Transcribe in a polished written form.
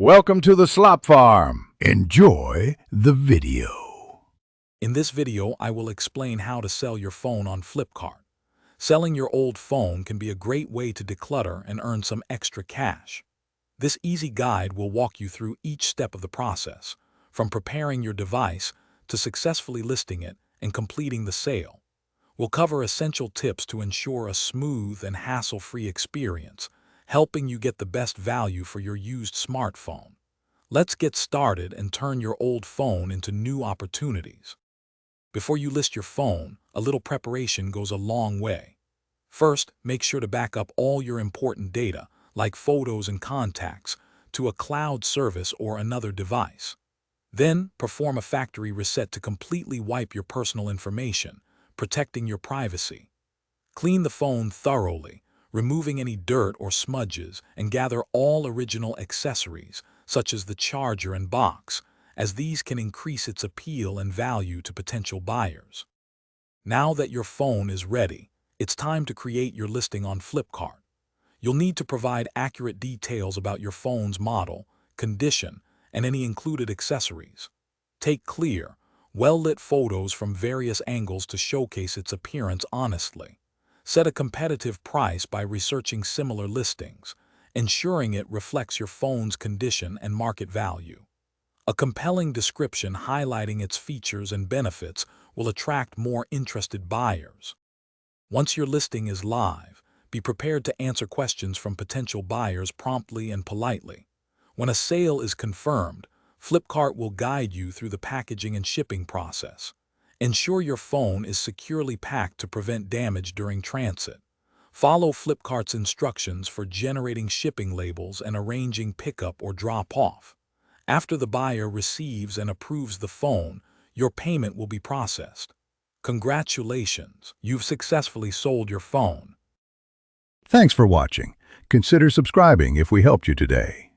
Welcome to the Slop Farm. Enjoy the video. In this video, I will explain how to sell your phone on Flipkart. Selling your old phone can be a great way to declutter and earn some extra cash. This easy guide will walk you through each step of the process, from preparing your device to successfully listing it and completing the sale. We'll cover essential tips to ensure a smooth and hassle-free experience, helping you get the best value for your used smartphone. Let's get started and turn your old phone into new opportunities. Before you list your phone, a little preparation goes a long way. First, make sure to back up all your important data, like photos and contacts, to a cloud service or another device. Then, perform a factory reset to completely wipe your personal information, protecting your privacy. Clean the phone thoroughly, removing any dirt or smudges, and gather all original accessories, such as the charger and box, as these can increase its appeal and value to potential buyers. Now that your phone is ready, it's time to create your listing on Flipkart. You'll need to provide accurate details about your phone's model, condition, and any included accessories. Take clear, well-lit photos from various angles to showcase its appearance honestly. Set a competitive price by researching similar listings, ensuring it reflects your phone's condition and market value. A compelling description highlighting its features and benefits will attract more interested buyers. Once your listing is live, be prepared to answer questions from potential buyers promptly and politely. When a sale is confirmed, Flipkart will guide you through the packaging and shipping process. Ensure your phone is securely packed to prevent damage during transit. Follow Flipkart's instructions for generating shipping labels and arranging pickup or drop-off. After the buyer receives and approves the phone, your payment will be processed. Congratulations, you've successfully sold your phone. Thanks for watching. Consider subscribing if we helped you today.